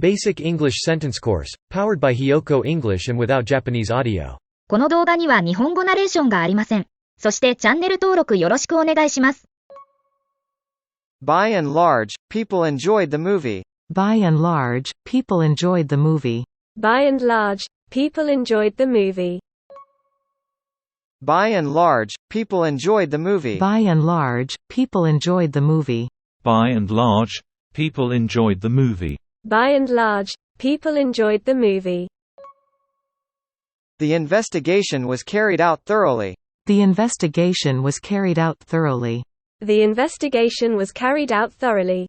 Basic English Sentence Course, powered by HIYOKO English and without Japanese audio. この動画には日本語ナレーションがありません。そしてチャンネル登録よろしくお願いします。By and large, people enjoyed the movie. By and large, people enjoyed the movie. By and large, people enjoyed the movie. By and large, people enjoyed the movie. By and large, people enjoyed the movie. By and large, people enjoyed the movie. By and large, people enjoyed the movie. The investigation was carried out thoroughly. The investigation was carried out thoroughly. The investigation was carried out thoroughly.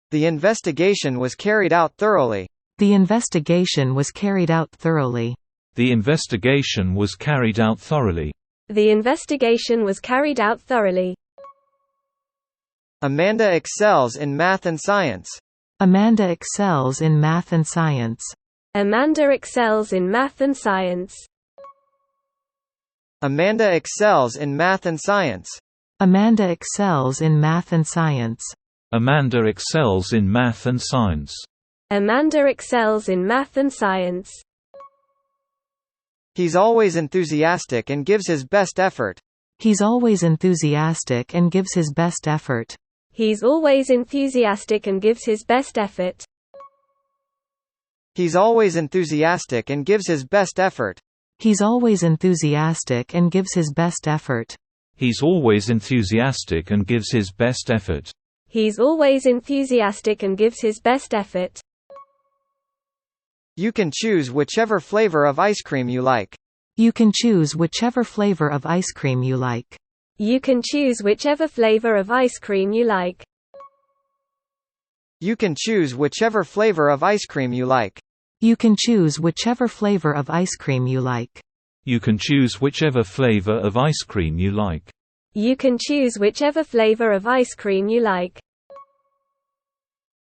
The investigation was carried out thoroughly. The investigation was carried out thoroughly. The investigation was carried out thoroughly. The investigation was carried out thoroughly. Amanda excels in math and science. Amanda excels in math and science. Amanda excels in math and science. Amanda excels in math and science. Amanda excels in math and science. Amanda excels in math and science. Amanda excels in math and science. He's always enthusiastic and gives his best effort. He's always enthusiastic and gives his best effort. He's always enthusiastic and gives his best effort. He's always enthusiastic and gives his best effort. He's always enthusiastic and gives his best effort. He's always enthusiastic and gives his best effort. He's always enthusiastic and gives his best effort. You can choose whichever flavor of ice cream you like. You can choose whichever flavor of ice cream you like. You can choose whichever flavor of ice cream you like. You can choose whichever flavor of ice cream you like. You can choose whichever flavor of ice cream you like. You can choose whichever flavor of ice cream you like. You can choose whichever flavor of ice cream you like.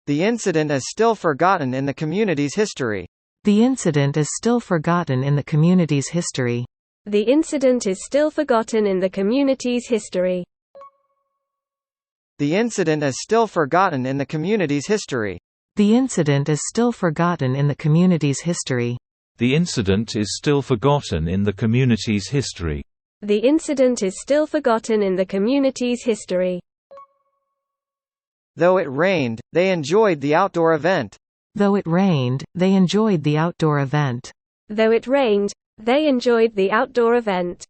The incident is still forgotten in the community's history. The incident is still forgotten in the community's history. The incident is still forgotten in the community's history. The incident is still forgotten in the community's history. The incident is still forgotten in the community's history. The incident is still forgotten in the community's history. The incident is still forgotten in the community's history. Though it rained, they enjoyed the outdoor event. Though it rained, they enjoyed the outdoor event. Though it rained, they enjoyed the outdoor event.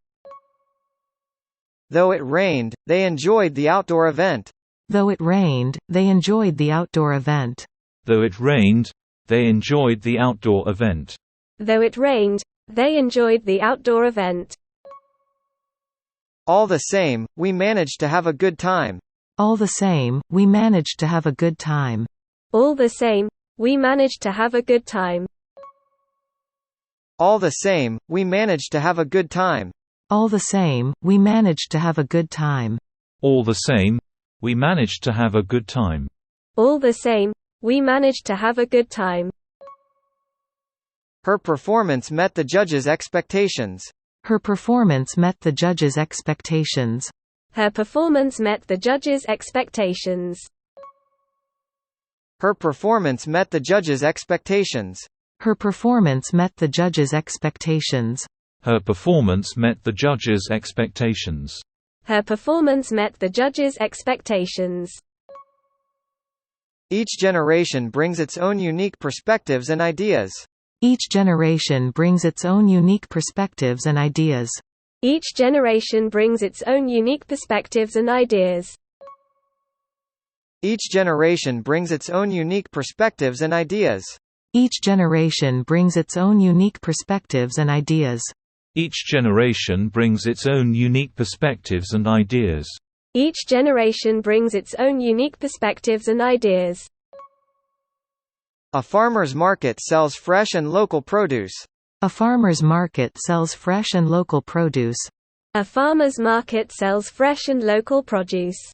Though it rained, they enjoyed the outdoor event. Though it rained, they enjoyed the outdoor event. Though it rained, they enjoyed the outdoor event. Though it rained, they enjoyed the outdoor event. All the same, we managed to have a good time. All the same, we managed to have a good time. All the same, we managed to have a good time. All the same, we managed to have a good time. All the same, we managed to have a good time. All the same, we managed to have a good time. All the same, we managed to have a good time. Her performance met the judges' expectations. Her performance met the judges' expectations. Her performance met the judges' expectations. Her performance met the judges' expectations. Her performance met the judges' expectations. Her performance met the judges' expectations. Her performance met the judges' expectations. Each generation brings its own unique perspectives and ideas. Each generation brings its own unique perspectives and ideas. Each generation brings its own unique perspectives and ideas. Each generation brings its own unique perspectives and ideas. Each generation brings its own unique perspectives and ideas. Each generation brings its own unique perspectives and ideas. Each generation brings its own unique perspectives and ideas. A farmer's market sells fresh and local produce. A farmer's market sells fresh and local produce. A farmer's market sells fresh and local produce.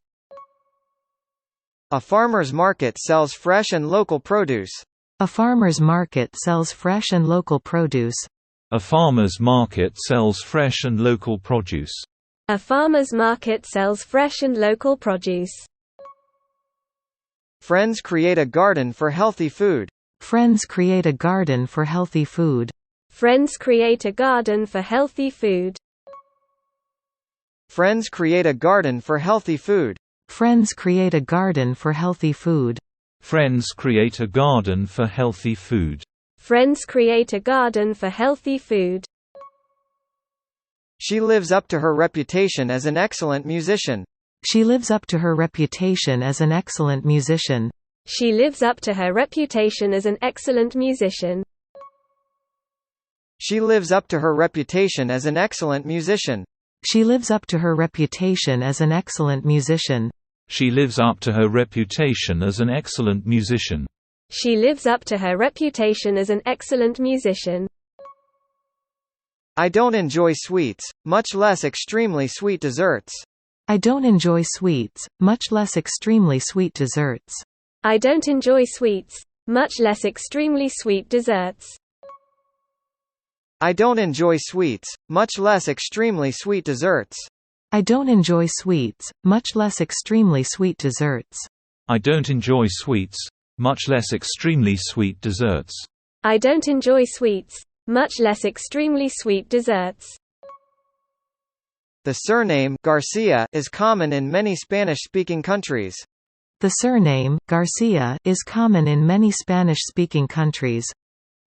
A farmer's market sells fresh and local produce. A farmer's market sells fresh and local produce. A farmer's market sells fresh and local produce. A farmer's market sells fresh and local produce. Friends create a garden for healthy food. Friends create a garden for healthy food. Friends create a garden for healthy food. Friends create a garden for healthy food. Friends create a garden for healthy food. Friends create a garden for healthy food. Friends create a garden for healthy food. She lives up to her reputation as an excellent musician. She lives up to her reputation as an excellent musician. She lives up to her reputation as an excellent musician. She lives up to her reputation as an excellent musician. She lives up to her reputation as an excellent musician. She lives up to her reputation as an excellent musician. She lives up to her reputation as an excellent musician. I don't enjoy sweets, much less extremely sweet desserts. I don't enjoy sweets, much less extremely sweet desserts. I don't enjoy sweets, much less extremely sweet desserts. I don't enjoy sweets, much less extremely sweet desserts. I don't enjoy sweets, much less extremely sweet desserts. I don't enjoy sweets, much less extremely sweet desserts. I don't enjoy sweets, much less extremely sweet desserts. The surname Garcia is common in many Spanish-speaking countries. The surname Garcia is common in many Spanish-speaking countries.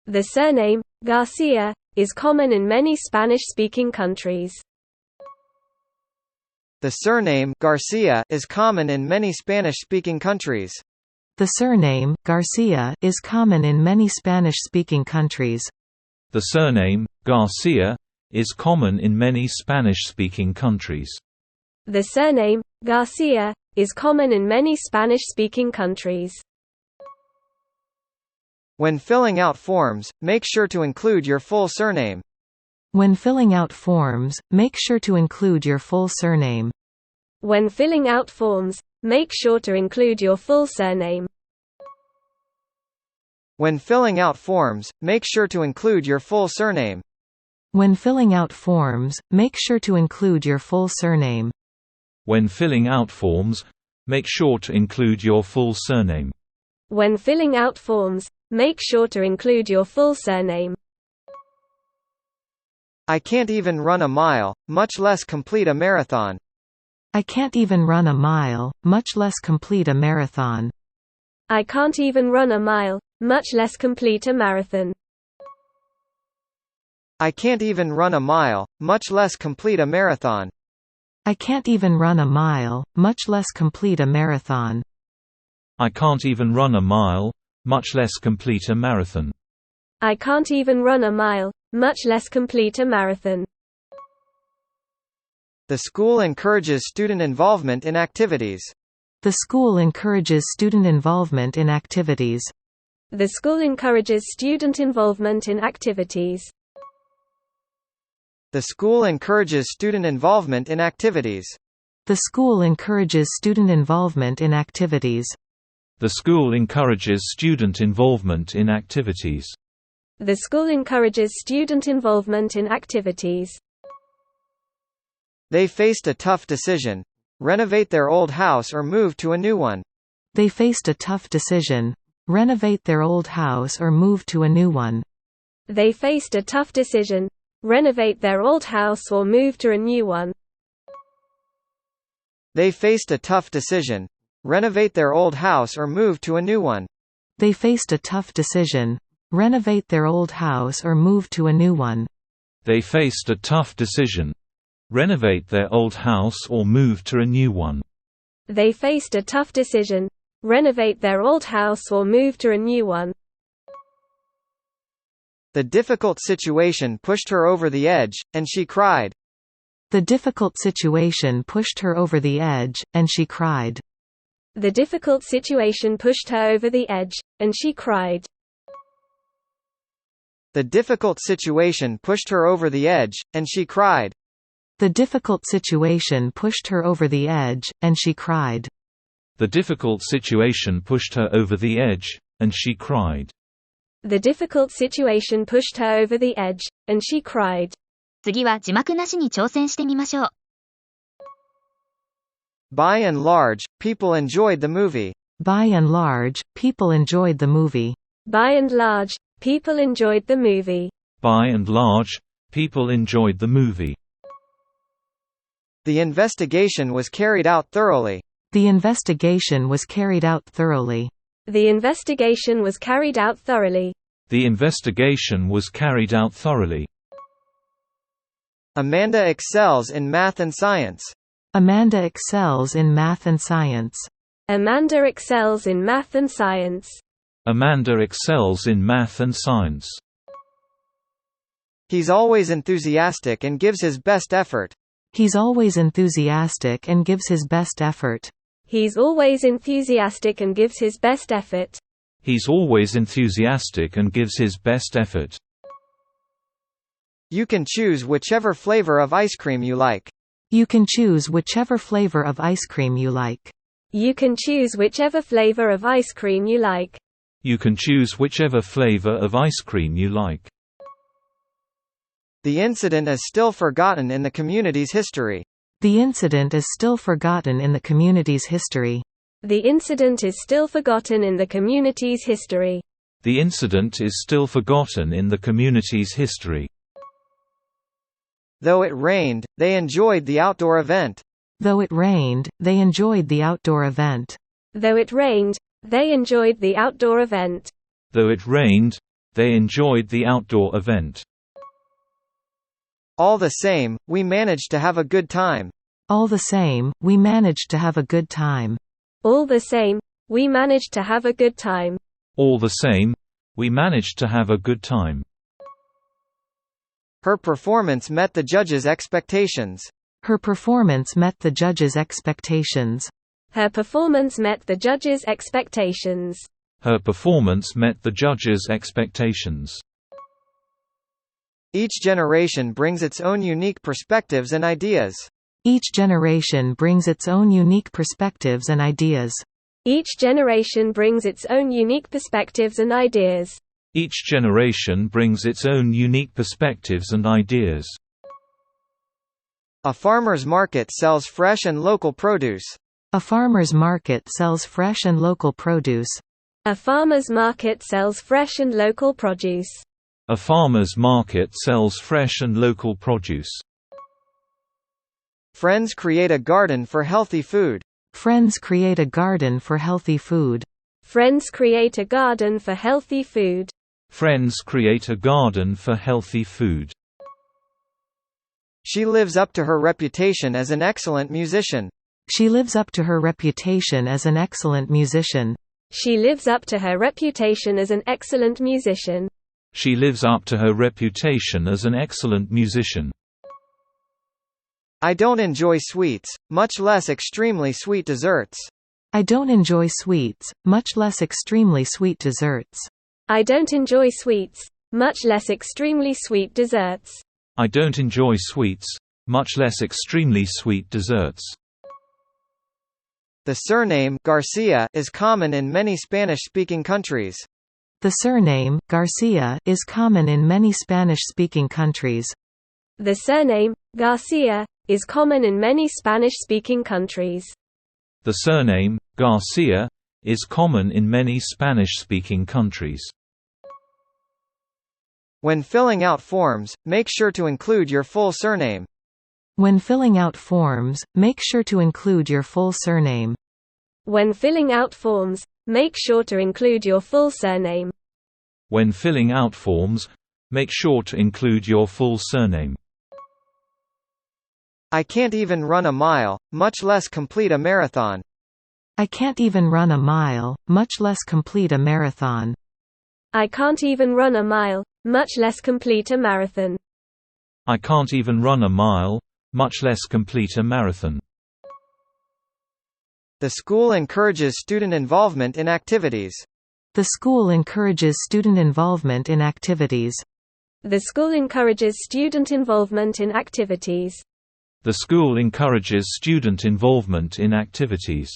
The surname Garcia is common in many Spanish-speaking countries. The surname Garcia is common in many Spanish-speaking countries. The surname Garcia is common in many Spanish-speaking countries. The surname Garcia is common in many Spanish-speaking countries. The surname Garcia is common in many Spanish-speaking countries. When filling out forms, make sure to include your full surname. When filling out forms, make sure to include your full surname. When filling out forms, make sure to include your full surname. When filling out forms, make sure to include your full surname. When filling out forms, make sure to include your full surname. When filling out forms, make sure to include your full surname. When filling out forms, make sure to include your full surname. I can't even run a mile, much less complete a marathon. I can't even run a mile, much less complete a marathon. I can't even run a mile, much less complete a marathon. I can't even run a mile, much less complete a marathon. I can't even run a mile, much less complete a marathon. I can't even run a mile, much less complete a marathon. I can't even run a mile, much less complete a marathon. The school encourages student involvement in activities. The school encourages student involvement in activities. The school encourages student involvement in activities. The school encourages student involvement in activities. The school encourages student involvement in activities. The school encourages student involvement in activities. The school encourages student involvement in activities. They faced a tough decision: renovate their old house or move to a new one. They faced a tough decision: renovate their old house or move to a new one. They faced a tough decision: renovate their old house or move to a new one. They faced a tough decision: renovate their old house or move to a new one. They faced a tough decision: renovate their old house or move to a new one. They faced a tough decision: renovate their old house or move to a new one. They faced a tough decision: renovate their old house or move to a new one. The difficult situation pushed her over the edge, and she cried. The difficult situation pushed her over the edge, and she cried. The difficult situation pushed her over the edge, and she cried. The difficult situation pushed her over the edge, and she cried. The difficult situation pushed her over the edge, and she cried. The difficult situation pushed her over the edge, and she cried. The difficult situation pushed her over the edge, and she cried. 次は字幕なしに挑戦してみましょう。By and large, people enjoyed the movie. By and large, people enjoyed the movie. By and large, people enjoyed the movie. By and large, people enjoyed the movie. The investigation was carried out thoroughly. The investigation was carried out thoroughly. The investigation was carried out thoroughly. The investigation was carried out thoroughly. Amanda excels in math and science. Amanda excels in math and science. Amanda excels in math and science. Amanda excels in math and science. He's always enthusiastic and gives his best effort. He's always enthusiastic and gives his best effort. He's always enthusiastic and gives his best effort. He's always enthusiastic and gives his best effort. You can choose whichever flavor of ice cream you like. You can choose whichever flavor of ice cream you like. You can choose whichever flavor of ice cream you like. You can choose whichever flavor of ice cream you like. The incident is still forgotten in the community's history. The incident is still forgotten in the community's history. The incident is still forgotten in the community's history. The incident is still forgotten in the community's history. Though it rained, they enjoyed the outdoor event. Though it rained, they enjoyed the outdoor event. Though it rained, they enjoyed the outdoor event. Though it rained, they enjoyed the outdoor event. All the same, we managed to have a good time. All the same, we managed to have a good time. All the same, we managed to have a good time. All the same, we managed to have a good time. Her performance met the judges' expectations. Her performance met the judges' expectations. Her performance met the judges' expectations. Her performance met the judges' expectations. Each generation brings its own unique perspectives and ideas. Each generation brings its own unique perspectives and ideas. Each generation brings its own unique perspectives and ideas. Each generation brings its own unique perspectives and ideas. A farmer's market sells fresh and local produce. A farmer's market sells fresh and local produce. A farmer's market sells fresh and local produce. A farmer's market sells fresh and local produce. Friends create a garden for healthy food. Friends create a garden for healthy food. Friends create a garden for healthy food. Friends create a garden for healthy food. She lives up to her reputation as an excellent musician. She lives up to her reputation as an excellent musician. She lives up to her reputation as an excellent musician. She lives up to her reputation as an excellent musician. I don't enjoy sweets, much less extremely sweet desserts. I don't enjoy sweets, much less extremely sweet desserts. I don't enjoy sweets, much less extremely sweet desserts. I don't enjoy sweets, much less extremely sweet desserts. The surname Garcia is common in many Spanish-speaking countries. The surname Garcia is common in many Spanish-speaking countries. The surname Garcia is common in many Spanish-speaking countries. The surname Garcia is common in many Spanish-speaking countries. When filling out forms, make sure to include your full surname. When filling out forms, make sure to include your full surname. When filling out forms, make sure to include your full surname. When filling out forms, make sure to include your full surname. I can't even run a mile, much less complete a marathon. I can't even run a mile, much less complete a marathon. I can't even run a mile, much less complete a marathon. I can't even run a mile, much less complete a marathon. The school encourages student involvement in activities. The school encourages student involvement in activities. The school encourages student involvement in activities. The school encourages student involvement in activities.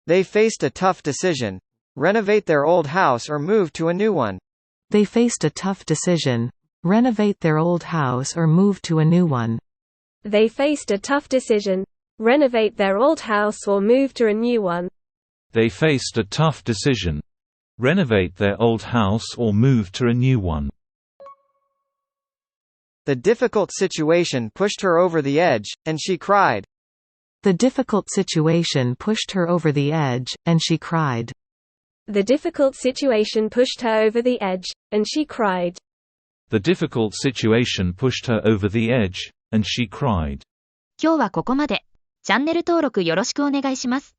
They faced a tough decision: renovate their old house or move to a new one. They faced a tough decision: renovate their old house or move to a new one. They faced a tough decision: renovate their old house or move to a new one. They faced a tough decision. Renovate their old house or move to a new one. The difficult situation pushed her over the edge, and she cried. The difficult situation pushed her over the edge, and she cried. The difficult situation pushed her over the edge, and she cried. The difficult situation pushed her over the edge, and she cried. 今日はここまで。チャンネル登録よろしくお願いします。